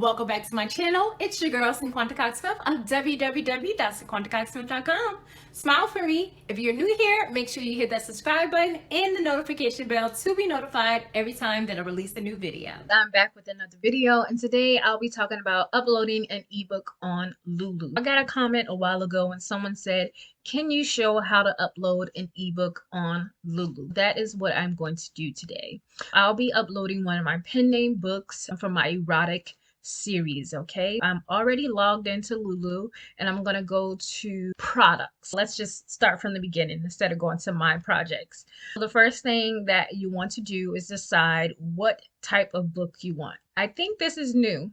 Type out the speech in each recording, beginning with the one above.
Welcome back to my channel. It's your girl Cinquanta Cox-Smith of www.cinquantacox-smith.com. Smile for me. If you're new here, make sure you hit that subscribe button and the notification bell to be notified every time that I release a new video. I'm back with another video, and today I'll be talking about uploading an ebook on LuLu. I got a comment a while ago when someone said, can you show how to upload an ebook on LuLu? That is what I'm going to do today. I'll be uploading one of my pen name books from my erotic series. Okay, I'm already logged into LuLu and I'm gonna go to products. Let's just start from the beginning instead of going to my projects. The first thing that you want to do is decide what type of book you want. I think this is new.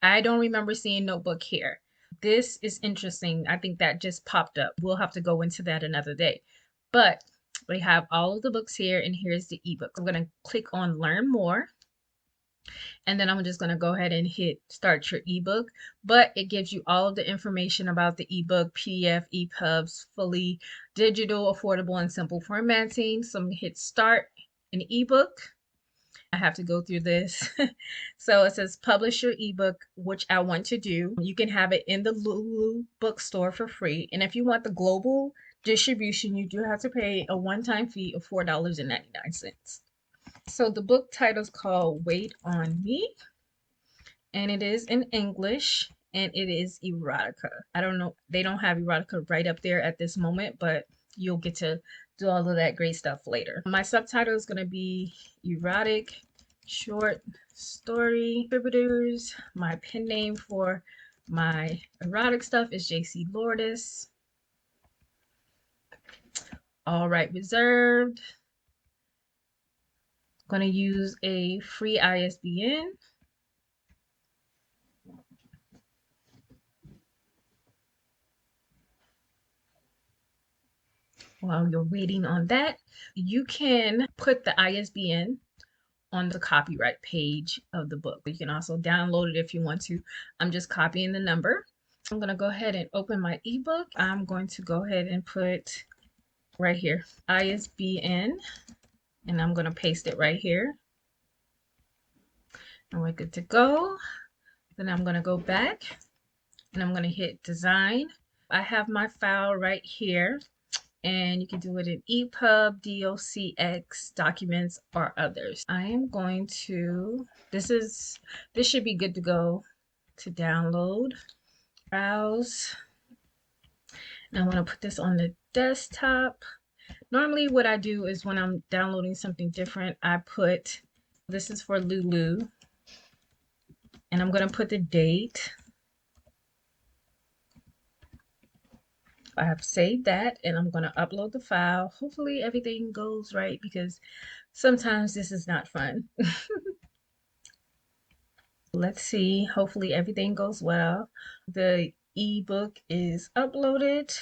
I don't remember seeing notebook here. This is interesting. I think that just popped up. We'll have to go into that another day, but we have all of the books here, and here's the ebook. I'm going to click on learn more, and then I'm just going to go ahead and hit start your ebook. But it gives you all of the information about the ebook, PDF, EPUBs, fully digital, affordable, and simple formatting. So I'm going to hit start an ebook. I have to go through this. So it says publish your ebook, which I want to do. You can have it in the LuLu bookstore for free. And if you want the global distribution, you do have to pay a one-time fee of $4.99. So the book title is called Wait on Me, and it is in English, and it is erotica. I don't know, they don't have erotica right up there at this moment, but you'll get to do all of that great stuff later. My subtitle is going to be erotic short story contributors. My pen name for my erotic stuff is JC Lourdes. All right, reserved. Going to use a free ISBN. While you're waiting on that, you can put the ISBN on the copyright page of the book. You can also download it if you want to. I'm just copying the number. I'm going to go ahead and open my ebook. I'm going to go ahead and put right here ISBN, and I'm going to paste it right here. And we're good to go. Then I'm going to go back and I'm going to hit design. I have my file right here, and you can do it in EPUB, DOCX, documents, or others. I am going to, this should be good to go to download. Browse. And I want to put this on the desktop. Normally what I do is when I'm downloading something different, I put, this is for LuLu, and I'm going to put the date. I have saved that, and I'm going to upload the file. Hopefully everything goes right, because sometimes this is not fun. Let's see. Hopefully everything goes well. The ebook is uploaded,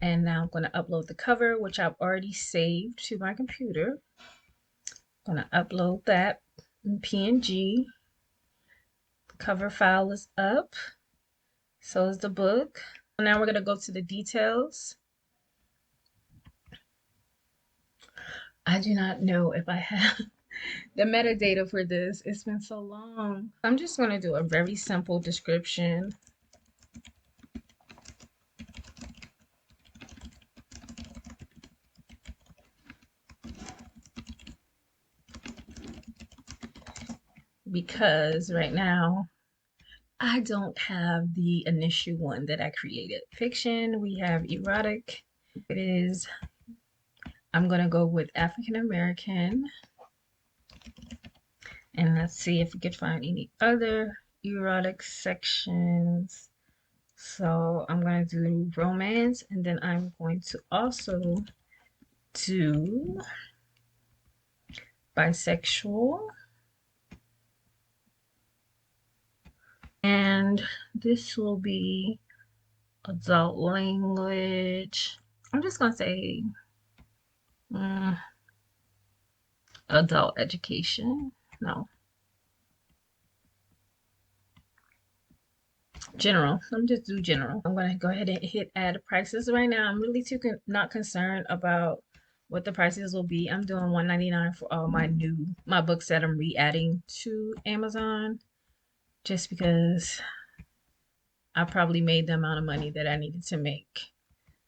and now I'm going to upload the cover, which I've already saved to my computer. I'm going to upload that in PNG. The cover file is up. So is the book. Now we're going to go to the details. I do not know if I have the metadata for this. It's been so long. I'm just going to do a very simple description. Because right now I don't have the initial one that I created. Fiction, we have erotic. It is, I'm going to go with African American. And let's see if we could find any other erotic sections. So I'm going to do romance, and then I'm going to also do bisexual. And this will be adult language. I'm just going to say adult education. No. General. Let me just do general. I'm going to go ahead and hit add prices right now. I'm really not concerned about what the prices will be. I'm doing $1.99 for all my books that I'm re-adding to Amazon. just because I probably made the amount of money that I needed to make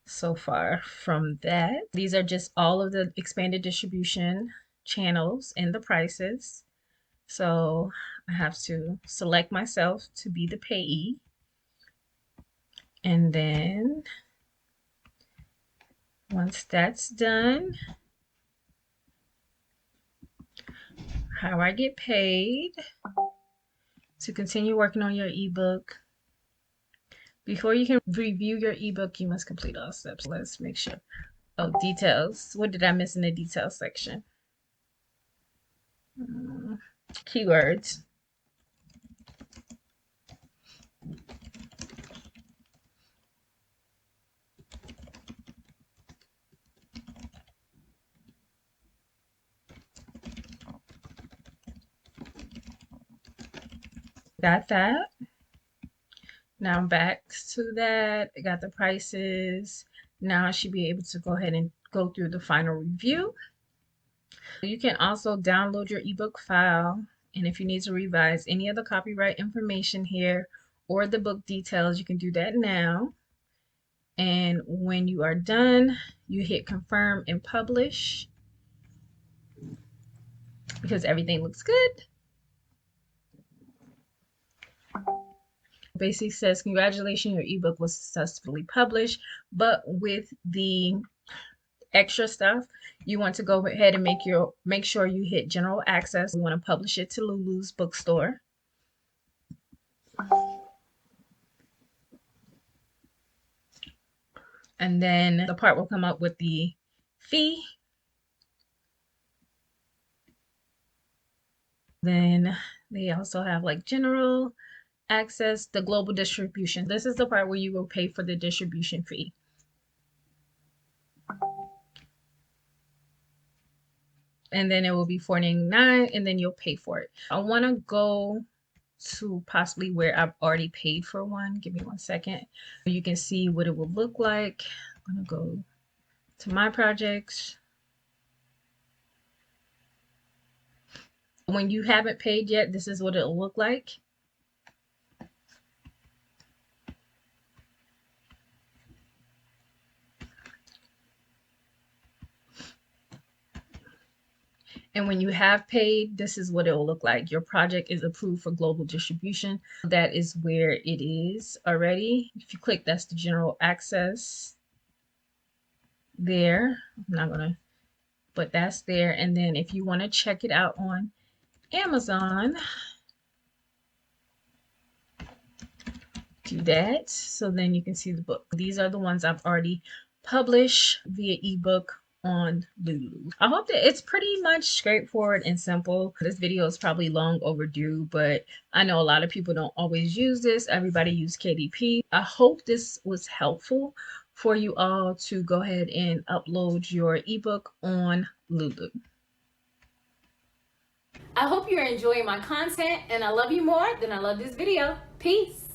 so far from that. These are just all of the expanded distribution channels and the prices. So I have to select myself to be the payee. And then once that's done, how I get paid to continue working on your ebook. Before you can review your ebook, you must complete all steps. Let's make sure. Oh, details. What did I miss in the details section? Keywords. Got that. Now I'm back to that. I got the prices. Now I should be able to go ahead and go through the final review. You can also download your ebook file. And if you need to revise any of the copyright information here or the book details, you can do that now. And when you are done, you hit confirm and publish because everything looks good. Basically says, congratulations, your ebook was successfully published, but with the extra stuff, you want to go ahead and make sure you hit general access. We want to publish it to LuLu's bookstore. And then the part will come up with the fee. Then they also have like general access, the global distribution. This is the part where you will pay for the distribution fee. And then it will be $4.99 and then you'll pay for it. I want to go to possibly where I've already paid for one. Give me 1 second. You can see what it will look like. I'm going to go to my projects. When you haven't paid yet, this is what it'll look like. And when you have paid, this is what it will look like. Your project is approved for global distribution. That is where it is already. If you click, that's the general access there. I'm not going to, but that's there. And then if you want to check it out on Amazon, do that. So then you can see the book. These are the ones I've already published via ebook on LuLu. I hope that it's pretty much straightforward and simple. This video is probably long overdue, but I know a lot of people don't always use this. Everybody use KDP. I hope this was helpful for you all to go ahead and upload your ebook on LuLu. I hope you're enjoying my content and I love you more than I love this video. Peace.